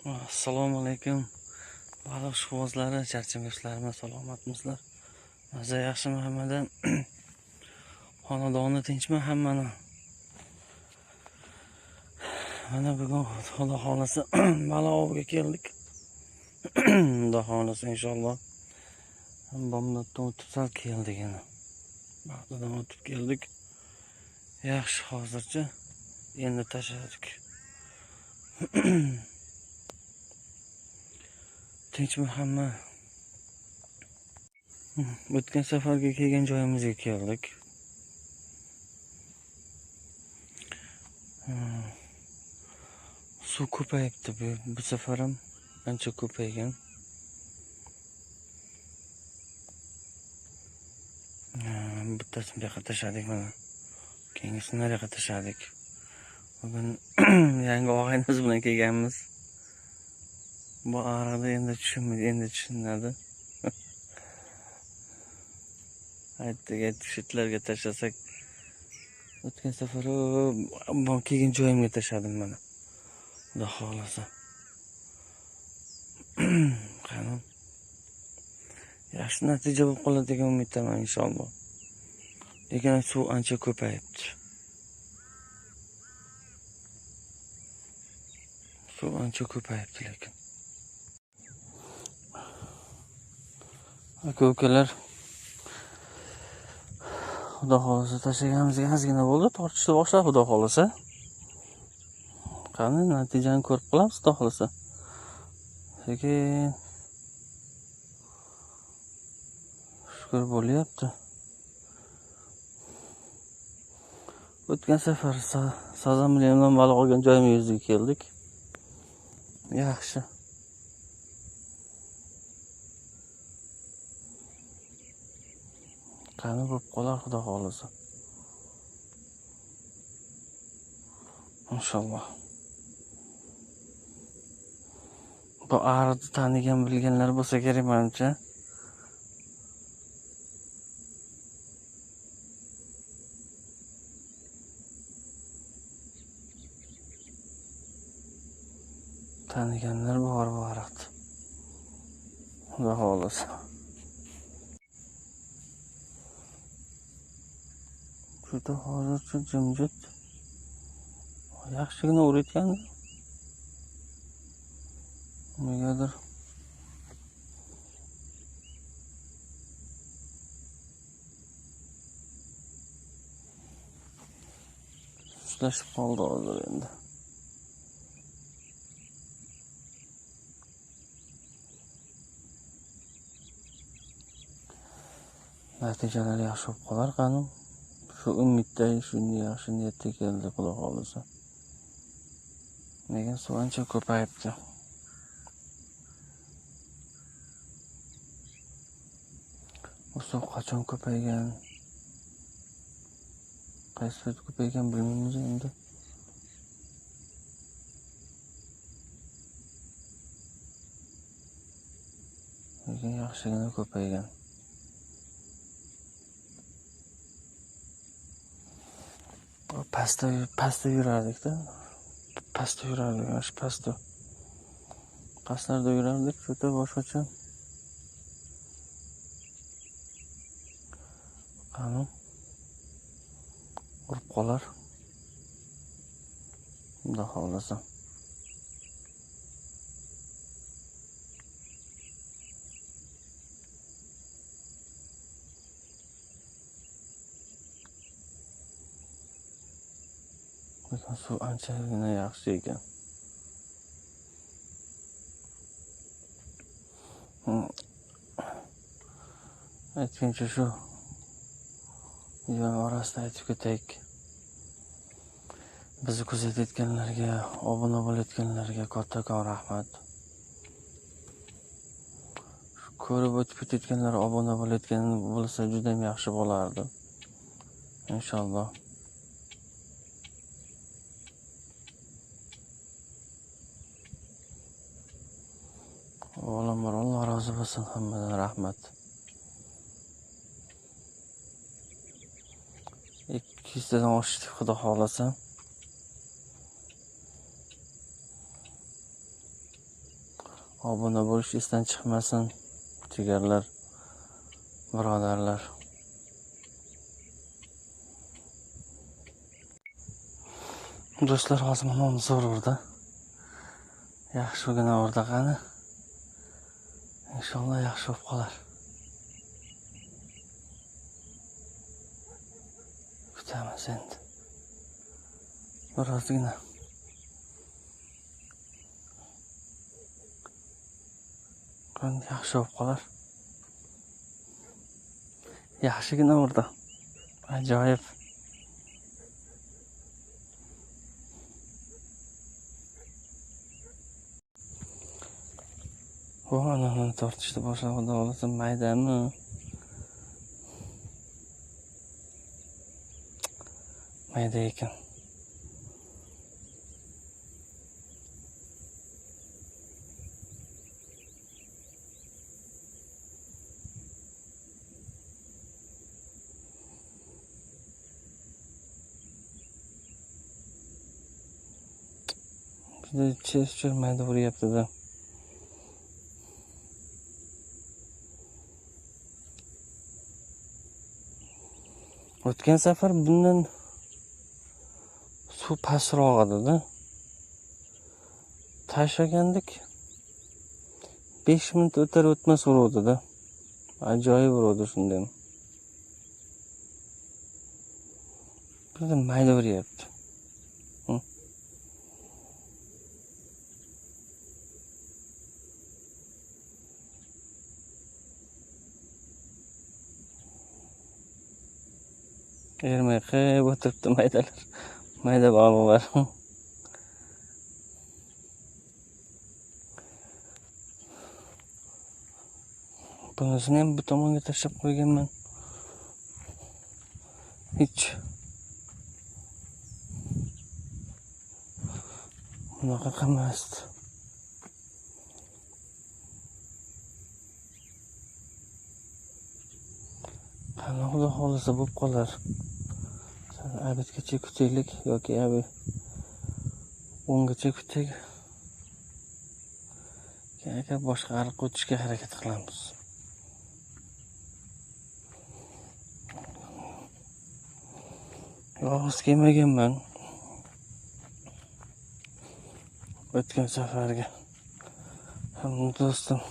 Assalomu alaykum. Baliq ishqibozlari, charchamoshlarmi, salomatmisizlar? Maza yaxshimi hammadan? Xonadoni tinchmi hammani? Mana bugun Xudo xolasa baliq oviga keldik. Xudo xolasa inshaalloh. Bomdoddan o'tib sal keldik yana. Vaqtidan o'tib keldik. Yaxshi hozircha. Endi tashladik. Tinchmi hamma? O'tgan safarga kelgan joyimizga keldik. Suv ko'payibdi bu safar ham ancha ko'paygan. Bittasini bu yoqqa tashladik mana. Keyingisini nariyoqqa tashladik. Bugun yangi og'ayimiz bilan kelganmiz. Bu arada endi tushunadi. Aytdiga shitlarga tashlasak, o'tgan safar bu kelgan joyimga tashladim mana. Xudo xolasa. Qani. Yaxshi natija bo'lib qoladi degan umiddaman inshaalloh. Lekin suv ancha ko'payibdi. Suv ancha ko'payibdi lekin. Aka-ukalar, Xudo xolasa tashlaganimizga ozgina bo'ldi, tortishni boshlab Xudo xolasa. Qani natijani ko'rib qolamiz Xudo xolasa. Lekin shukr bo'lyapti. O'tgan safar sazan bilan baliq olgan joyimizga keldik. Yaxshi. Qani bo'lib qolar Xudo xolasa. Inshaalloh. Bu ariqni tanigan bilganlar bo'lsa kerak menimcha. Taniganlar bor bu ariqni. Xudo xolasa. Juda hozircha jimjit. Yaxshigina o'rayotgan. Negadir sustlashib qoldi hozir endi. Natijalar yaxshi bo'lib qolar qani. Shu umidda, shunday yaxshi niyatda keldi Xudo xolasa. Lekin suv ancha ko'payibdi. Suv qachon ko'paygan? Qaysi payt ko'paygan bilmaymiz endi. Lekin yaxshigina ko'paygan. Pastda yurardik-da. Pastlarda yurardik, juda boshqacha. Qani urib qolar. Xudo xolasa. Lekin suv anchagina yaxshi ekan. Aytgancha shu videoning orasida aytib ketaylik. Bizni kuzatayotganlarga, obuna bo'layotganlarga kattakon rahmat. Ko'rib o'tib ketayotganlar obuna bo'layotgan bo'lsa juda ham yaxshi bo'lardi. Inshaalloh. Alloh rozi bo'lsin hammadan rahmat. 200 tadan oshdik Xudo xolasa. Obuna bo'lish esdan chiqmasin. Jigarlar, birodarlar. Do'stlar, hozir mana zo'r urdi. Yaxshigina urdi qani. Inshaalloh yaxshi bo'lib qolar. Kutamiz endi. Birozgina. Qani yaxshi bo'lib qolar. Yaxshigina urdi. Ajoyib. Bu anani tortishni boshladi. Xudo maydami? Mayda ekan. Juda chir mayda uryapti-da. O'tgan safar bundan suv pastroq edi-da. Tashlagandik. 5 minut o'tar o'tmas uruvdi-da. Ajoyib uruvdi shundan. Birdan mayda uryapti. Ermay qilib o'tiribdi maydalar. Mayda baliqlar. Bunisini ham bu tomonga tashlab qo'yganman. Hech bunaqa qilmasdi. Qani xudo xolisa bo'lib qolar. Abitgacha kutaylik yoki abi 10gacha kutaylik. Keyin boshqa ariq o'tishga harakat qilamiz. Yolg'iz kelmaganman. O'tgan safarga. Hamma do'stim.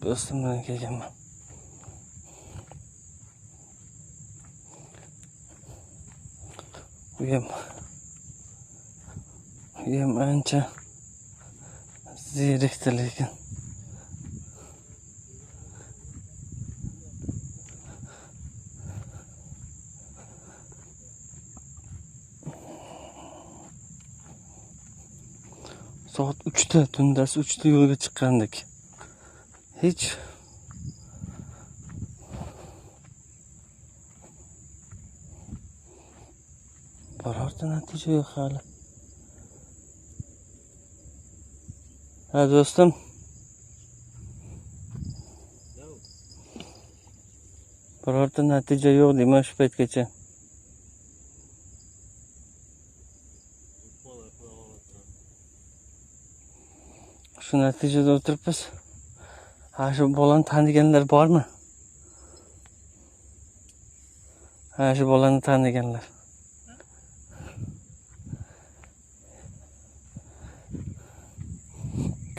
Do'stim bilan kelganman. Uyam ancha zerikdi lekin. Soat 3'da, tundasi 3'da yo'lga chiqqandik. Hech birorta natija yo'q hali. Ha do'stim. Birorta natija yo'q deyman shu paytgacha. Shu natijada o'tiribmiz. Ha, shu bolani taniganlar bormi? Ha, shu bolani taniganlar.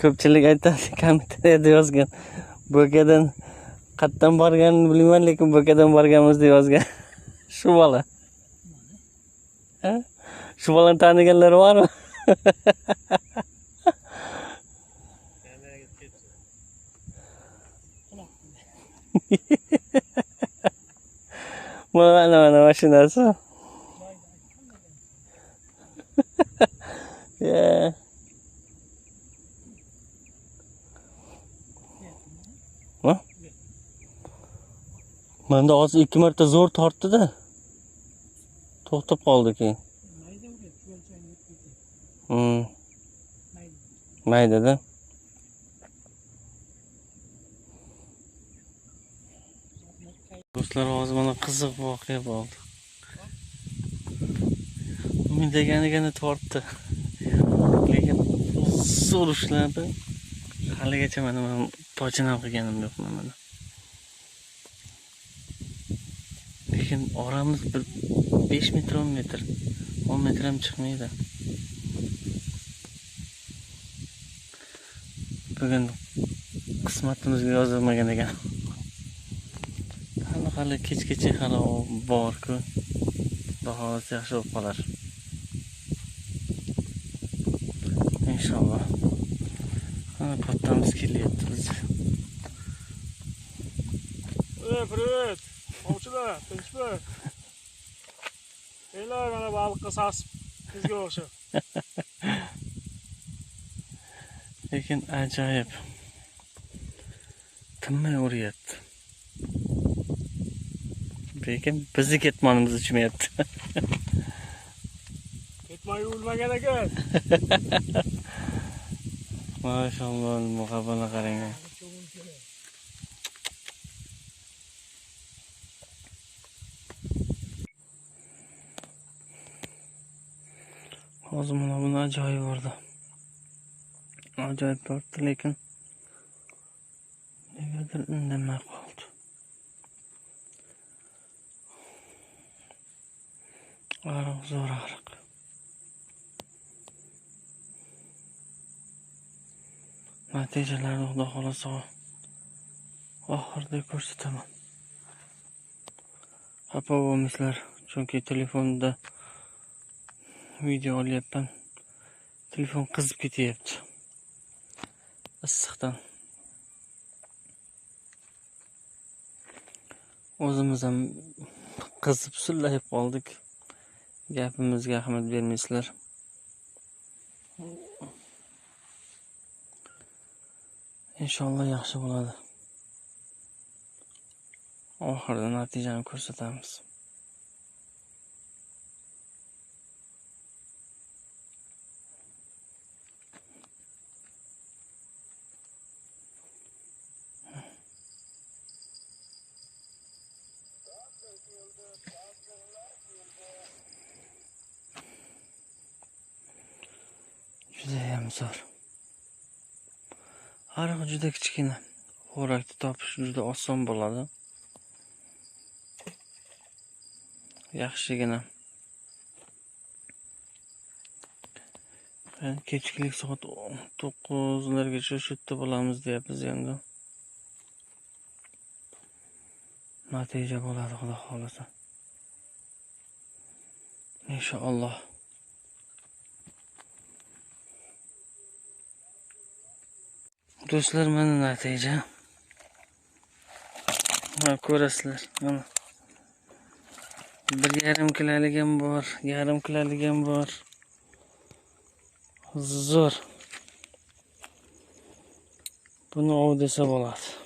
Ko'pchilik aytadi, kommentariyada yozgan. Bo'kadan qayerdan borganini bilmayman, lekin bo'kadan borganmiz deb yozgan. Shu bola. Ha? Shu bolani taniganlar bormi? Mana mashinasi. Yeah. Ha? Menda hozir 2 marta zo'r tortdi-da. To'xtab qoldi keyin. Mayda-da. Do'stlar, hozir mana qiziq voqea bo'ldi. deganigani tortdi. Lekin zo'r ushladi. Haligacha men tojini ham qilganim yo'qman mana. Lekin oramiz bir 5 metr 10 metr. 10 metr ham chiqmaydi. Bugun qismatimizga yozilmagan ekan. Hali kechgacha hali bor-ku. Bahosi yaxshi bo'lib qolar. Inshaalloh. Ana kattamiz kelyapti biz. Привет. Ovchilar, tinchmi? Kelinglar mana baliqqa sasib bizga o'xshab. Lekin ajoyib. Tinmay uryapti. Lekin bizni ketmonimiz uchmayapti. Ketmay o'lmagan ekan. Maşallah, muhabbana qarang. Hozir mana buni ajoyib urdi. Ajoyib tortdi, lekin negadir indamay qoldi. Ariq zo'r ariq. Natijalarni Xudo xolasa oxirida ko'rsataman. Xafa bo'lmasizlar, chunki telefonda video olyapman. Telefon qizib ketyapti. Issiqdan. O'zimiz ham qizib sullayib qoldik. Gapimizga ahamiyat bermaysizlar. Inshaalloh yaxshi bo'ladi. Oxirida natijani ko'rsatamiz. Judayam zo'r. Ariq juda kichkina. Xo'rakni topish juda oson bo'ladi. Yaxshigina. Kechkilik soat 9largacha shu yerda bo'lamiz deyapmiz endi. Natija bo'ladi Xudo xolasa. Inshaalloh. Do'stlar, mana natija. Mana ko'rasizlar. Mana 1,5 kilolik ham bor, 1,5 kilolik ham bor. Zo'r. Buni ov desa bo'ladi.